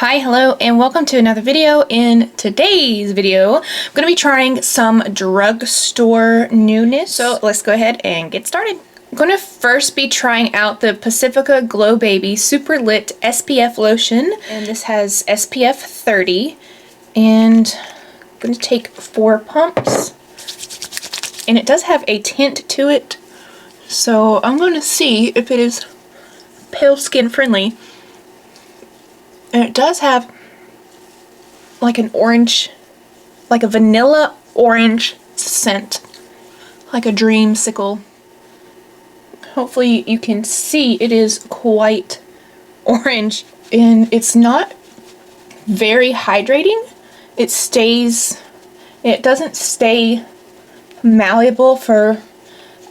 Hi, hello, and welcome to another video. In today's video, I'm going to be trying some drugstore newness. So let's go ahead and get started. I'm going to first be trying out the Pacifica Glow Baby Super Lit SPF Lotion. And this has SPF 30. And I'm going to take 4 pumps. And it does have a tint to it. So I'm going to see if it is pale skin friendly. And it does have like an orange, like a vanilla orange scent, like a dreamsicle. Hopefully you can see it is quite orange, and it's not very hydrating. It doesn't stay malleable for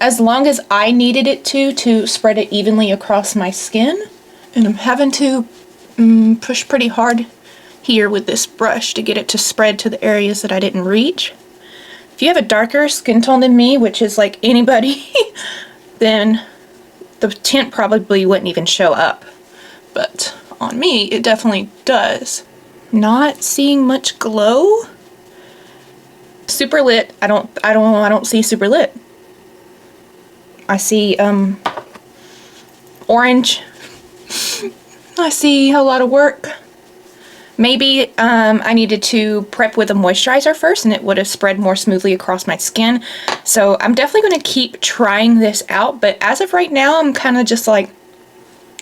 as long as I needed it to spread it evenly across my skin. And I'm having to push pretty hard here with this brush to get it to spread to the areas that I didn't reach. If you have a darker skin tone than me, which is like anybody, then the tint probably wouldn't even show up. But on me, it definitely does. Not seeing much glow. Super lit. I don't see super lit. I see orange. I see a lot of work. Maybe I needed to prep with a moisturizer first and it would have spread more smoothly across my skin. So I'm definitely going to keep trying this out, but as of right now I'm kind of just like,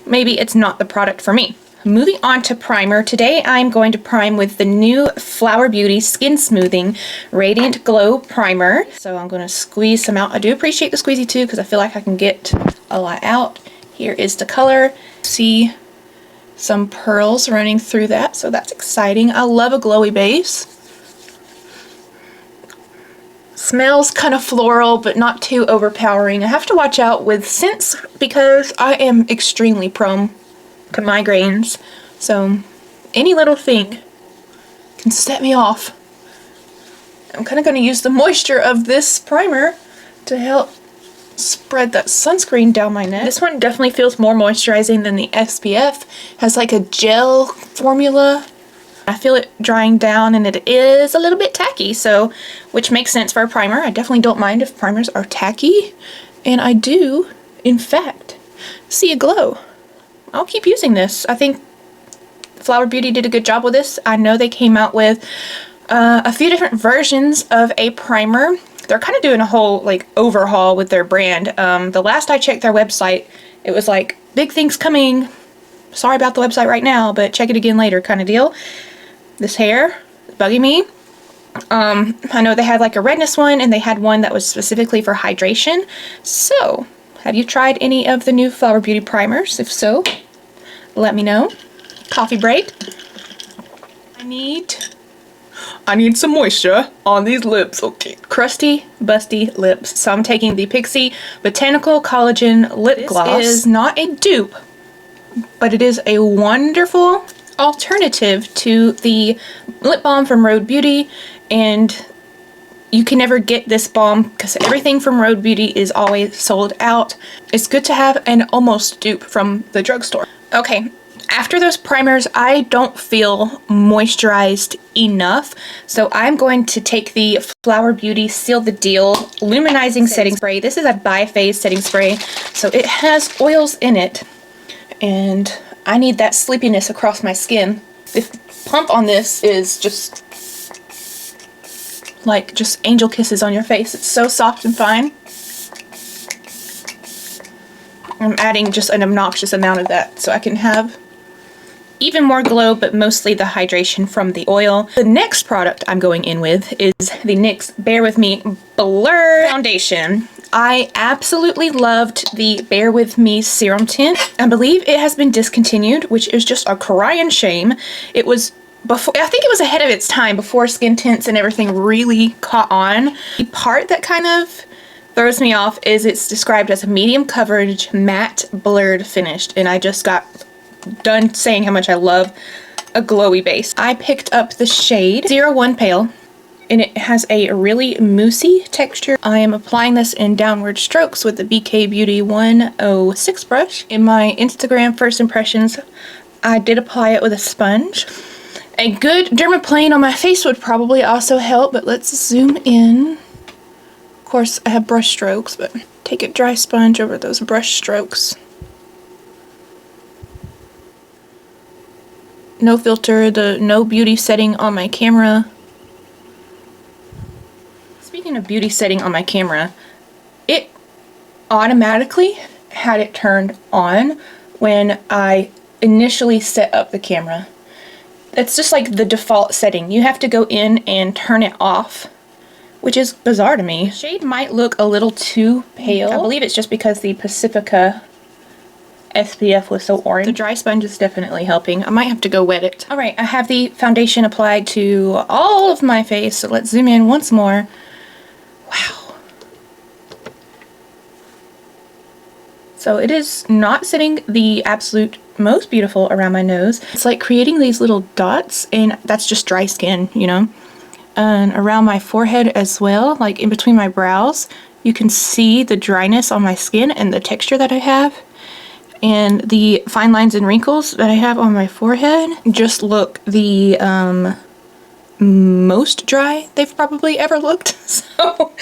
maybe it's not the product for me. Moving on to primer. Today I'm going to prime with the new Flower Beauty Skin Smoothing Radiant Glow Primer. So I'm going to squeeze some out. I do appreciate the squeezy too because I feel like I can get a lot out. Here is the color. See some pearls running through that, so that's exciting. I love a glowy base. Smells kind of floral, but not too overpowering. I have to watch out with scents because I am extremely prone to migraines, so any little thing can set me off. I'm kind of going to use the moisture of this primer to help spread that sunscreen down my neck. This one definitely feels more moisturizing than the SPF. Has like a gel formula. I feel it drying down and it is a little bit tacky, so which makes sense for a primer. I definitely don't mind if primers are tacky, and I do in fact see a glow. I'll keep using this. I think Flower Beauty did a good job with this. I know they came out with a few different versions of a primer. They're kind of doing a whole like overhaul with their brand. The last I checked their website, it was like, big things coming. Sorry about the website right now, but check it again later kind of deal. This hair is bugging me. I know they had like a redness one, and they had one that was specifically for hydration. So, have you tried any of the new Flower Beauty primers? If so, let me know. Coffee break. I need some moisture on these lips, okay. Crusty, busty lips. So I'm taking the Pixi Botanical Collagen Lip Gloss. This is not a dupe, but it is a wonderful alternative to the lip balm from Rhode Beauty, and you can never get this balm because everything from Rhode Beauty is always sold out. It's good to have an almost dupe from the drugstore. Okay. After those primers, I don't feel moisturized enough, so I'm going to take the Flower Beauty Seal the Deal Luminizing Setting Spray. This is a bi-phase setting spray, so it has oils in it, and I need that sleepiness across my skin. The pump on this is just like just angel kisses on your face. It's so soft and fine. I'm adding just an obnoxious amount of that so I can have even more glow, but mostly the hydration from the oil. The next product I'm going in with is the NYX Bear With Me Blur Foundation. I absolutely loved the Bear With Me Serum Tint. I believe it has been discontinued, which is just a crying shame. It was before, I think it was ahead of its time, before skin tints and everything really caught on. The part that kind of throws me off is it's described as a medium coverage matte blurred finished, and I just got done saying how much I love a glowy base. I picked up the shade 01 Pale, and it has a really moussey texture. I am applying this in downward strokes with the BK Beauty 106 brush. In my Instagram first impressions I did apply it with a sponge. A good dermaplane on my face would probably also help, but let's zoom in. Of course, I have brush strokes, but take a dry sponge over those brush strokes. No filter, the no beauty setting on my camera. Speaking of beauty setting on my camera, it automatically had it turned on when I initially set up the camera. It's just like the default setting. You have to go in and turn it off, which is bizarre to me. The shade might look a little too pale. I believe it's just because the Pacifica SPF was so orange. The dry sponge is definitely helping. I might have to go wet it. Alright, I have the foundation applied to all of my face, so let's zoom in once more. Wow. So it is not sitting the absolute most beautiful around my nose. It's like creating these little dots, and that's just dry skin, you know. And around my forehead as well, like in between my brows, you can see the dryness on my skin and the texture that I have. And the fine lines and wrinkles that I have on my forehead just look the most dry they've probably ever looked. So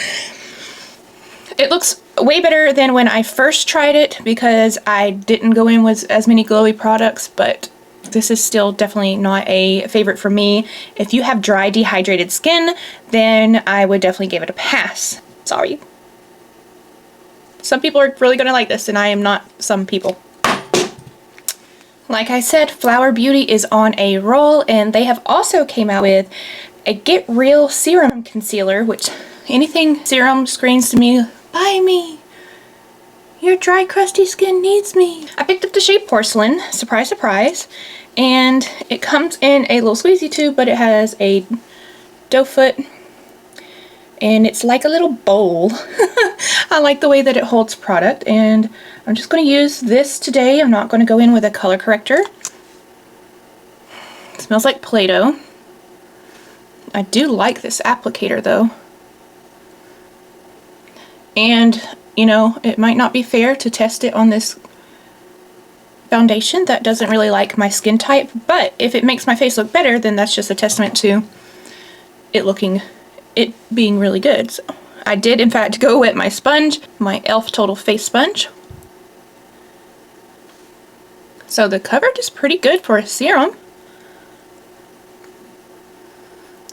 it looks way better than when I first tried it because I didn't go in with as many glowy products, but this is still definitely not a favorite for me. If you have dry, dehydrated skin, then I would definitely give it a pass. Sorry. Some people are really gonna like this, and I am not some people. Like I said, Flower Beauty is on a roll, and they have also came out with a Get Real Serum Concealer, which anything serum screams to me, buy me. Your dry, crusty skin needs me. I picked up the shade Porcelain, surprise, surprise, and it comes in a little squeezy tube, but it has a doe foot, and it's like a little bowl. I like the way that it holds product, and I'm just going to use this today. I'm not going to go in with a color corrector. It smells like Play-Doh. I do like this applicator though. And, you know, it might not be fair to test it on this foundation that doesn't really like my skin type, but if it makes my face look better, then that's just a testament to it being really good. So I did in fact go wet my sponge, my e.l.f. Total Face Sponge. So the coverage is pretty good for a serum.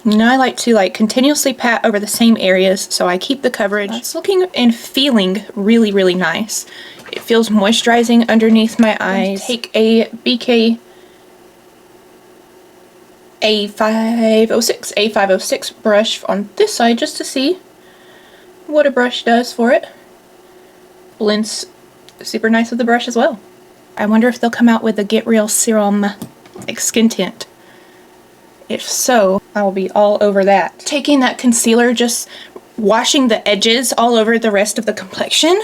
You know, I like to continuously pat over the same areas so I keep the coverage. It's looking and feeling really, really nice. It feels moisturizing underneath my eyes. Take a BK A506 brush on this side just to see what a brush does for it. Blends super nice with the brush as well. I wonder if they'll come out with a Get Real Serum skin tint. If so, I will be all over that. Taking that concealer, just washing the edges all over the rest of the complexion.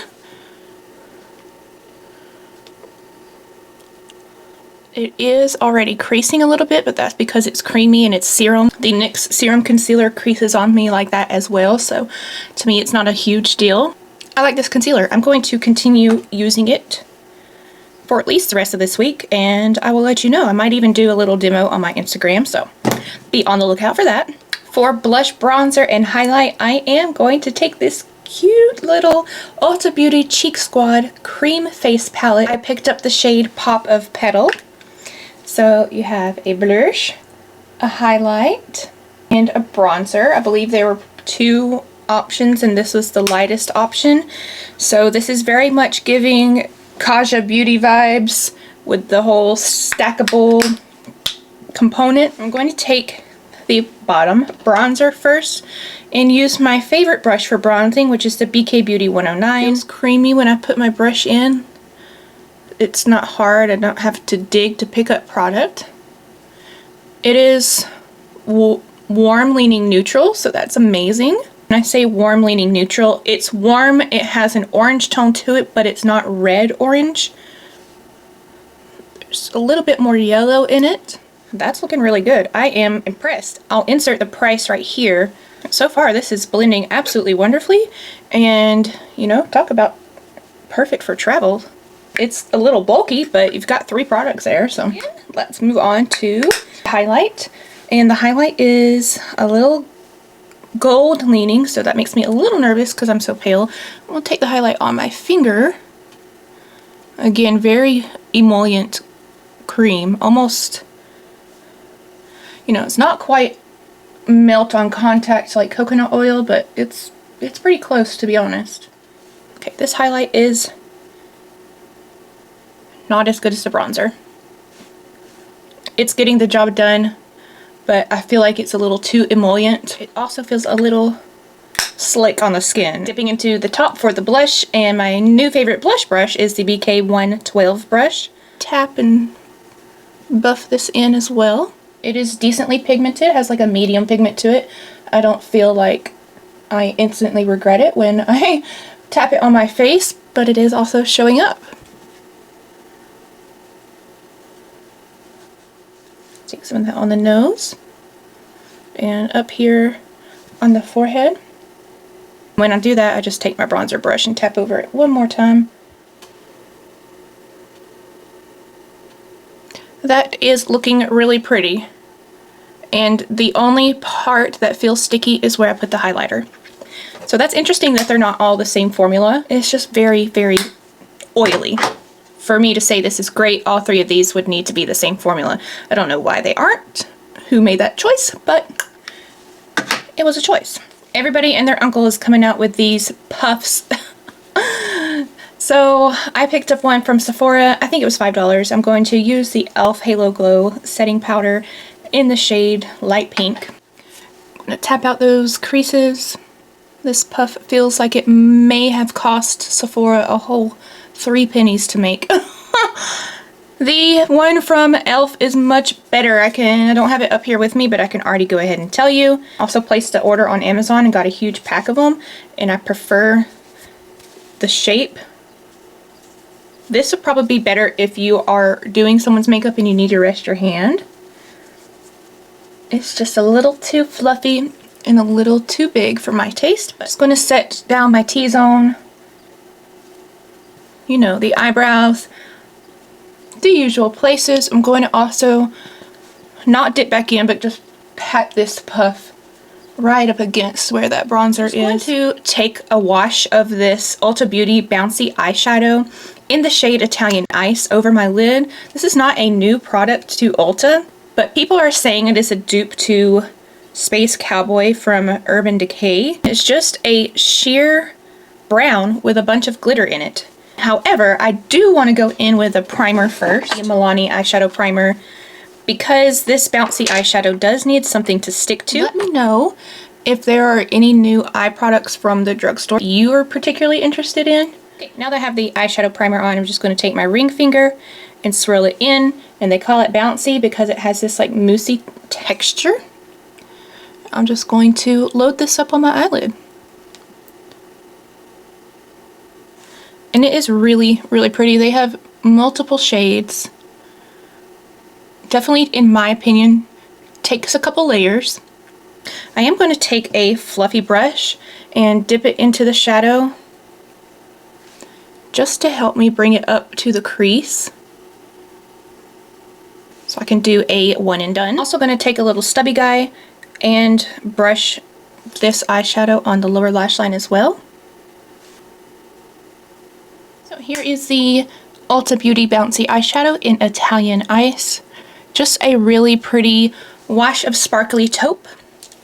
It is already creasing a little bit, but that's because it's creamy and it's serum. The NYX Serum Concealer creases on me like that as well, so to me it's not a huge deal. I like this concealer. I'm going to continue using it for at least the rest of this week, and I will let you know. I might even do a little demo on my Instagram, so be on the lookout for that. For blush, bronzer, and highlight, I am going to take this cute little Ulta Beauty Cheek Squad Cream Face Palette. I picked up the shade Pop of Petal. So you have a blush, a highlight, and a bronzer. I believe there were two options, and this was the lightest option. So this is very much giving Kaja Beauty vibes with the whole stackable component. I'm going to take the bottom bronzer first and use my favorite brush for bronzing, which is the BK Beauty 109. It feels creamy when I put my brush in. It's not hard. I don't have to dig to pick up product. It is warm leaning neutral, so that's amazing. When I say warm leaning neutral, it's warm, it has an orange tone to it, but it's not red orange. There's a little bit more yellow in it. That's looking really good. I am impressed. I'll insert the price right here. So far this is blending absolutely wonderfully, and you know, talk about perfect for travel. It's a little bulky, but you've got 3 products there, so let's move on to highlight. And the highlight is a little gold leaning, so that makes me a little nervous because I'm so pale. I'm going to take the highlight on my finger. Again, very emollient cream, almost, you know, it's not quite melt on contact like coconut oil, but it's pretty close, to be honest. Okay, this highlight is not as good as the bronzer. It's getting the job done, but I feel like it's a little too emollient. It also feels a little slick on the skin. Dipping into the top for the blush, and my new favorite blush brush is the BK112 brush. Tap and buff this in as well. It is decently pigmented, it has like a medium pigment to it. I don't feel like I instantly regret it when I tap it on my face, but it is also showing up. Take some of that on the nose and up here on the forehead. When I do that, I just take my bronzer brush and tap over it one more time. That is looking really pretty. And the only part that feels sticky is where I put the highlighter. So that's interesting that they're not all the same formula. It's just very, very oily. For me to say this is great, all 3 of these would need to be the same formula. I don't know why they aren't, who made that choice, but it was a choice. Everybody and their uncle is coming out with these puffs. So I picked up one from Sephora. I think it was $5. I'm going to use the e.l.f. Halo Glow setting powder in the shade light pink. I'm going to tap out those creases. This puff feels like it may have cost Sephora a whole 3 pennies to make. The one from e.l.f. is much better. I don't have it up here with me, but I can already go ahead and tell you. Also placed the order on Amazon and got a huge pack of them, and I prefer the shape. This would probably be better if you are doing someone's makeup and you need to rest your hand. It's just a little too fluffy and a little too big for my taste, but I'm just going to set down my T-zone. You know, the eyebrows, the usual places. I'm going to also not dip back in, but just pat this puff right up against where that bronzer is. I'm going to take a wash of this Ulta Beauty Bouncy Eyeshadow in the shade Italian Ice over my lid. This is not a new product to Ulta, but people are saying it is a dupe to Space Cowboy from Urban Decay. It's just a sheer brown with a bunch of glitter in it. However, I do want to go in with a primer first, the Milani eyeshadow primer, because this bouncy eyeshadow does need something to stick to. Let me know if there are any new eye products from the drugstore you are particularly interested in. Okay, now that I have the eyeshadow primer on, I'm just going to take my ring finger and swirl it in, and they call it bouncy because it has this like moussey texture. I'm just going to load this up on my eyelid. And it is really, really pretty. They have multiple shades. Definitely, in my opinion, takes a couple layers. I am going to take a fluffy brush and dip it into the shadow just to help me bring it up to the crease, so I can do a one and done. Also going to take a little stubby guy and brush this eyeshadow on the lower lash line as well. So here is the Ulta Beauty Bouncy Eyeshadow in Italian Ice. Just a really pretty wash of sparkly taupe.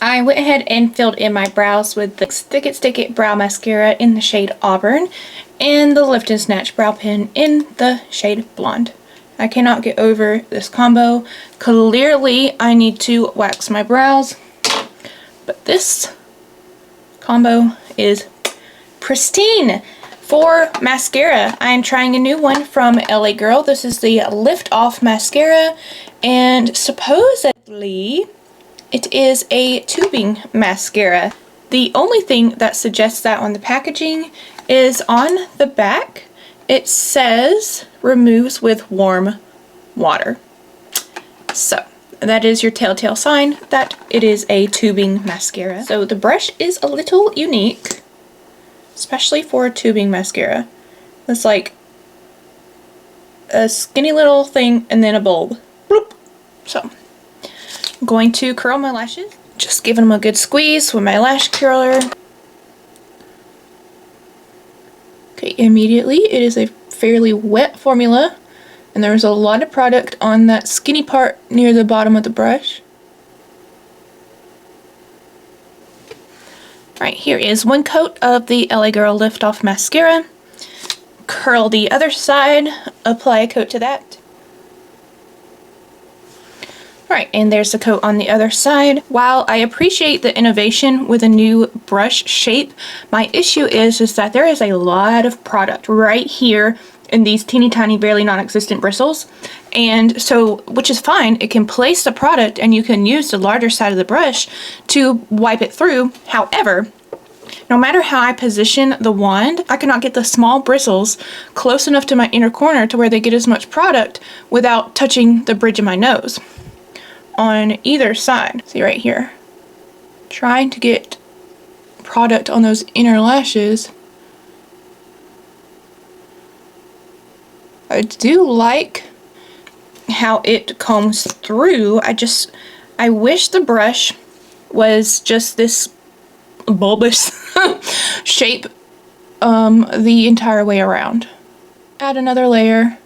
I went ahead and filled in my brows with the Stick It Brow Mascara in the shade Auburn and the Lift and Snatch Brow Pen in the shade Blonde. I cannot get over this combo. Clearly, I need to wax my brows, but this combo is pristine. For mascara, I am trying a new one from LA Girl. This is the Lift Off Mascara, and supposedly it is a tubing mascara. The only thing that suggests that on the packaging is on the back. It says removes with warm water. So that is your telltale sign that it is a tubing mascara. So the brush is a little unique, especially for a tubing mascara. It's like a skinny little thing and then a bulb. Bloop. So I'm going to curl my lashes. Just giving them a good squeeze with my lash curler. Okay, immediately it is a fairly wet formula, and there's a lot of product on that skinny part near the bottom of the brush. Alright, here is one coat of the LA Girl Lift Off Mascara. Curl the other side, apply a coat to that. Alright, and there's the coat on the other side. While I appreciate the innovation with a new brush shape, my issue is that there is a lot of product right here in these teeny tiny, barely non-existent bristles. And so, which is fine, it can place the product and you can use the larger side of the brush to wipe it through. However, no matter how I position the wand, I cannot get the small bristles close enough to my inner corner to where they get as much product without touching the bridge of my nose. On either side. See right here. Trying to get product on those inner lashes. I do like how it combs through. I wish the brush was just this bulbous shape the entire way around. Add another layer.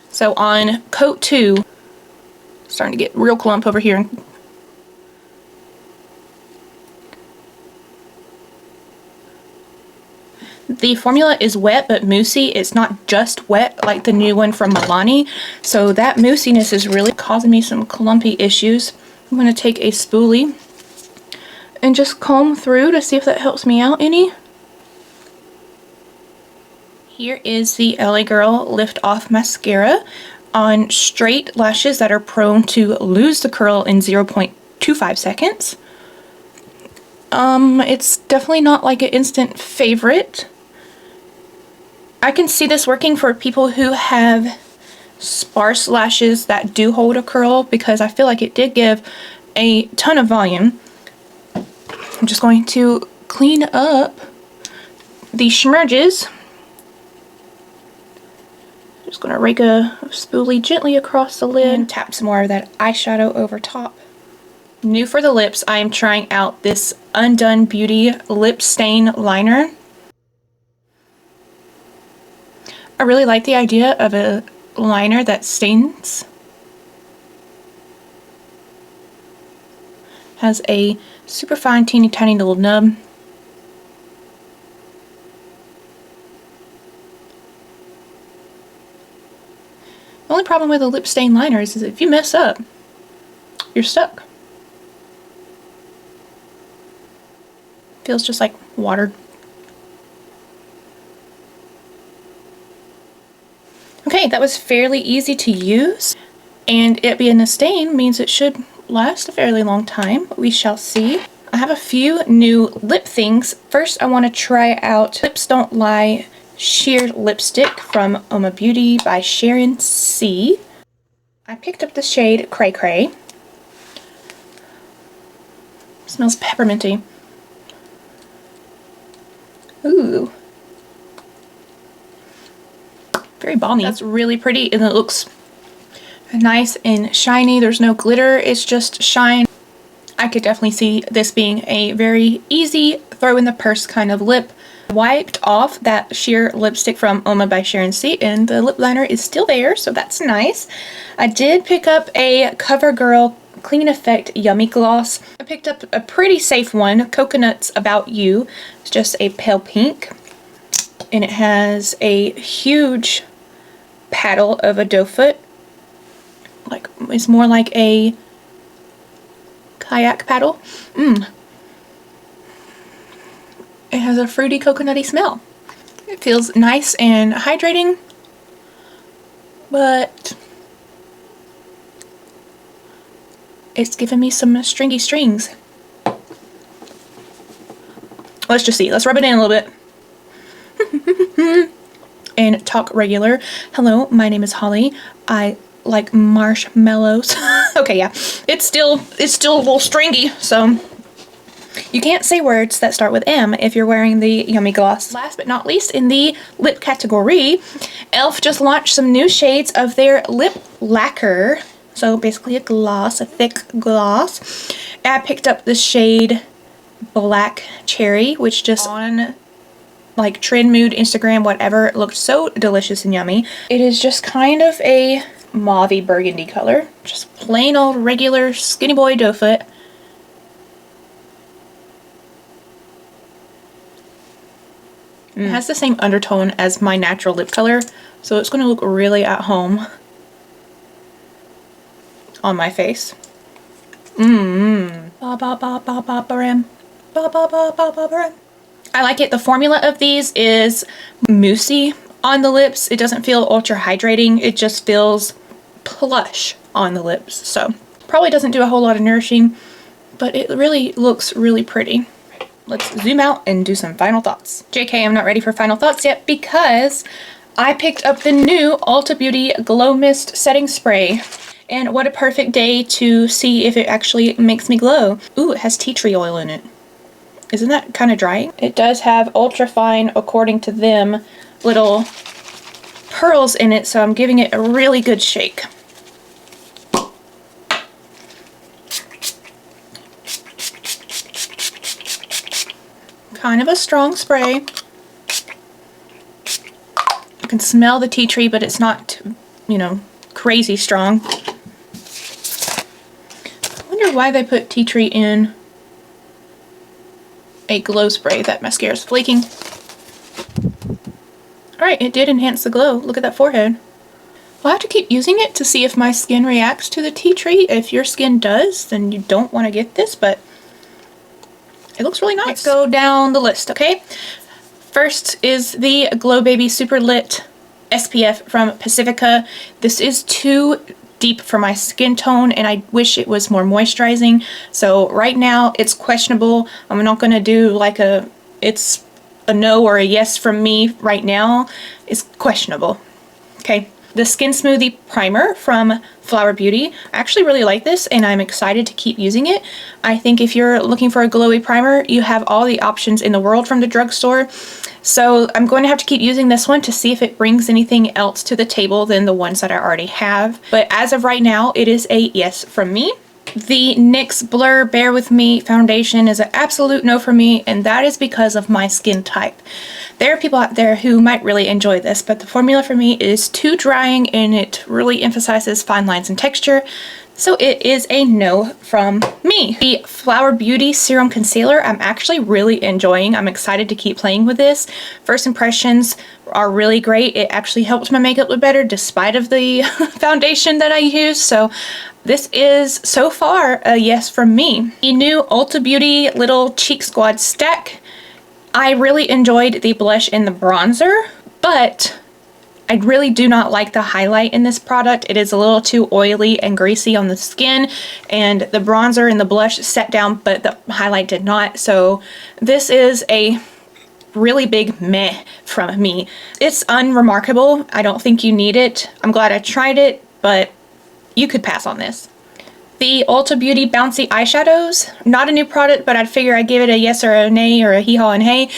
So on coat 2, starting to get real clump over here. The formula is wet but moussey. It's not just wet like the new one from Milani. So that moussiness is really causing me some clumpy issues. I'm going to take a spoolie and just comb through to see if that helps me out any. Here is the LA Girl Lift Off Mascara on straight lashes that are prone to lose the curl in 0.25 seconds. It's definitely not like an instant favorite. I can see this working for people who have sparse lashes that do hold a curl, because I feel like it did give a ton of volume. I'm just going to clean up the smudges. Just going to rake a spoolie gently across the lid and tap some more of that eyeshadow over top. New for the lips, I am trying out this Undone Beauty Lip Stain Liner. I really like the idea of a liner that stains. Has a super fine, teeny tiny little nub. The only problem with a lip stain liner is if you mess up, you're stuck. Feels just like water. Okay, that was fairly easy to use, and it being a stain means it should last a fairly long time. We shall see. I have a few new lip things. First, I want to try out Lips Don't Lie Sheer Lipstick from Oma Beauty by Sharon C. I picked up the shade Cray Cray. Smells pepperminty. Ooh. Very balmy. That's really pretty, and it looks nice and shiny. There's no glitter, it's just shine. I could definitely see this being a very easy throw in the purse kind of lip. Wiped off that sheer lipstick from Oma by Sharon C, and the lip liner is still there, so that's nice. I did pick up a CoverGirl Clean Effect Yummy Gloss. I picked up a pretty safe one, Coconuts About You. It's just a pale pink, and it has a huge paddle of a doe foot. Like, it's more like a kayak paddle. It has a fruity, coconutty smell. It feels nice and hydrating, but it's giving me some stringy strings. Let's just see. Let's rub it in a little bit. And talk regular. Hello, my name is Holly. I like marshmallows. Okay, yeah. It's still a little stringy, so You can't say words that start with M if you're wearing the Yummy Gloss. Last but not least, in the lip category, e.l.f. just launched some new shades of their lip lacquer. So basically a gloss, a thick gloss. I picked up the shade Black Cherry, which just on like Trend Mood, Instagram, whatever, it looked so delicious and yummy. It is just kind of a mauvey burgundy color. Just plain old regular skinny boy doe foot. It has the same undertone as my natural lip color, so it's going to look really at home on my face. Ba ba ba ba ba ba ba ba ba ba ba. I like it. The formula of these is moussey on the lips. It doesn't feel ultra hydrating. It just feels plush on the lips. So probably doesn't do a whole lot of nourishing, but it really looks really pretty. Let's zoom out and do some final thoughts. JK, I'm not ready for final thoughts yet because I picked up the new Ulta Beauty Glow Mist Setting Spray. And what a perfect day to see if it actually makes me glow. Ooh, it has tea tree oil in it. Isn't that kind of drying? It does have ultra fine, according to them, little pearls in it, so I'm giving it a really good shake. Kind of a strong spray. You can smell the tea tree, but it's not, you know, crazy strong. I wonder why they put tea tree in a glow spray. That mascara is flaking. Alright, it did enhance the glow. Look at that forehead. I'll have to keep using it to see if my skin reacts to the tea tree. If your skin does, then you don't want to get this, but it looks really nice. Let's go down the list, okay? First is the Glow Baby Super Lit SPF from Pacifica. This is too deep for my skin tone and I wish it was more moisturizing. So right now it's questionable. I'm not going to do like it's a no or a yes from me right now. It's questionable. Okay. The Skin Smoothie Primer from Flower Beauty. I actually really like this and I'm excited to keep using it. I think if you're looking for a glowy primer, you have all the options in the world from the drugstore. So I'm going to have to keep using this one to see if it brings anything else to the table than the ones that I already have. But as of right now, it is a yes from me. The NYX Blur Bare With Me foundation is an absolute no for me, and that is because of my skin type. There are people out there who might really enjoy this, but the formula for me is too drying and it really emphasizes fine lines and texture. So it is a no from me. The Flower Beauty Serum Concealer, I'm actually really enjoying. I'm excited to keep playing with this. First impressions are really great. It actually helps my makeup look better despite of the foundation that I use. So this is so far a yes from me. The new Ulta Beauty Little Cheek Squad Stack. I really enjoyed the blush and the bronzer, but I really do not like the highlight in this product. It is a little too oily and greasy on the skin, and the bronzer and the blush set down, but the highlight did not. So this is a really big meh from me. It's unremarkable. I don't think you need it. I'm glad I tried it, but you could pass on this. The Ulta Beauty Bouncy Eyeshadows. Not a new product, but I'd figure I'd give it a yes or a nay or a hee-haw and hey.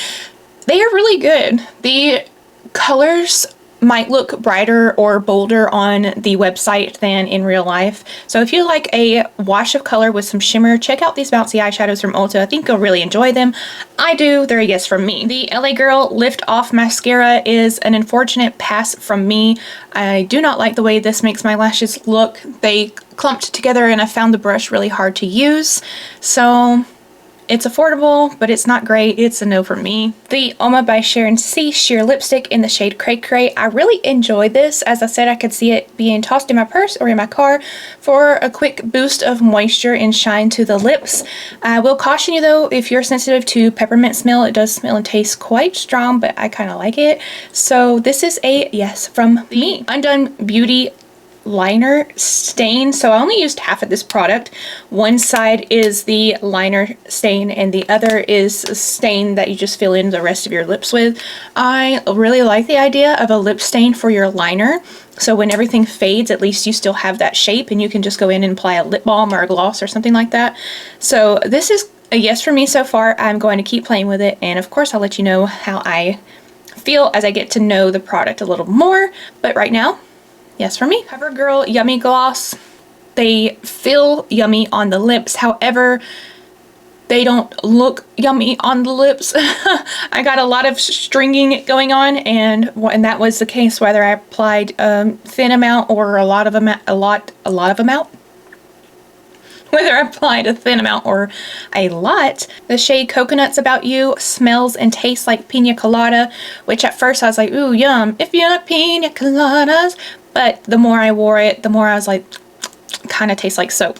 They are really good. The colors might look brighter or bolder on the website than in real life. So if you like a wash of color with some shimmer, check out these bouncy eyeshadows from Ulta. I think you'll really enjoy them. I do. They're a yes from me. The LA Girl Lift Off Mascara is an unfortunate pass from me. I do not like the way this makes my lashes look. They clumped together and I found the brush really hard to use. So it's affordable, but it's not great. It's a no for me. The Oma by Sharon C Sheer Lipstick in the shade Cray Cray. I really enjoyed this. As I said, I could see it being tossed in my purse or in my car for a quick boost of moisture and shine to the lips. I will caution you though, if you're sensitive to peppermint smell, it does smell and taste quite strong, but I kind of like it. So this is a yes from me. Undone Beauty liner stain. So I only used half of this product. One side is the liner stain and the other is a stain that you just fill in the rest of your lips with. I really like the idea of a lip stain for your liner. So when everything fades, at least you still have that shape and you can just go in and apply a lip balm or a gloss or something like that. So this is a yes for me so far. I'm going to keep playing with it, and of course I'll let you know how I feel as I get to know the product a little more, but right now, yes for me. CoverGirl Yummy Gloss. They feel yummy on the lips, however, they don't look yummy on the lips. I got a lot of stringing going on, and that was the case whether I applied a thin amount or a lot of amount. Whether I applied a thin amount or a lot. The shade Coconut's About You smells and tastes like pina colada, which at first I was like, ooh, yum, if you like pina coladas. But the more I wore it, the more I was like, kind of tastes like soap.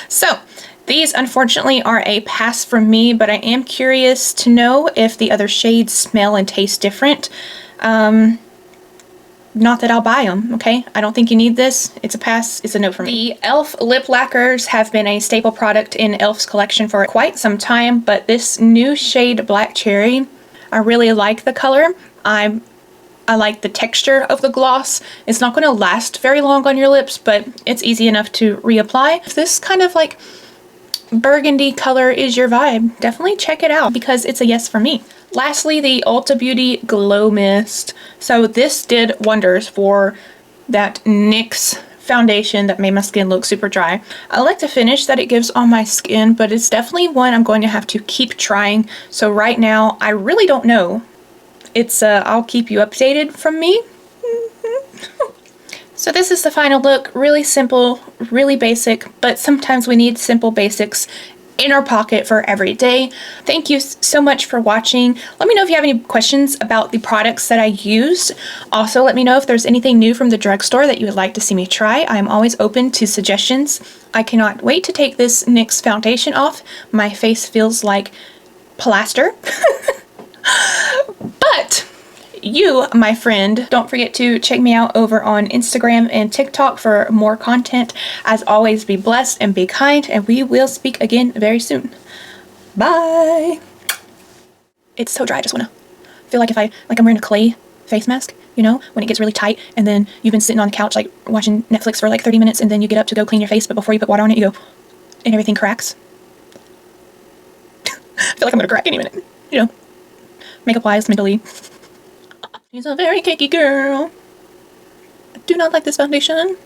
So, these unfortunately are a pass from me, but I am curious to know if the other shades smell and taste different. Not that I'll buy them, okay? I don't think you need this. It's a pass. It's a no for me. The e.l.f. lip lacquers have been a staple product in e.l.f.'s collection for quite some time, but this new shade Black Cherry, I really like the color. I like the texture of the gloss. It's not going to last very long on your lips, but it's easy enough to reapply. If this kind of like burgundy color is your vibe, definitely check it out because it's a yes for me. Lastly, the Ulta Beauty Glow Mist. So this did wonders for that NYX foundation that made my skin look super dry. I like the finish that it gives on my skin, but it's definitely one I'm going to have to keep trying. So right now, I really don't know. It's I'll keep you updated from me. So this is the final look. Really simple, really basic, but sometimes we need simple basics in our pocket for every day. Thank you so much for watching. Let me know if you have any questions about the products that I used. Also, let me know if there's anything new from the drugstore that you would like to see me try. I'm always open to suggestions. I cannot wait to take this NYX foundation off. My face feels like plaster. But you, my friend, don't forget to check me out over on Instagram and TikTok for more content. As always, be blessed and be kind, and we will speak again very soon. Bye. It's so dry. I just want to feel like I'm wearing a clay face mask, you know, when it gets really tight and then you've been sitting on the couch like watching Netflix for like 30 minutes and then you get up to go clean your face, but before you put water on it, you go, and everything cracks. I feel like I'm gonna crack any minute, you know. Makeup wise, mentally. She's a very cakey girl. I do not like this foundation.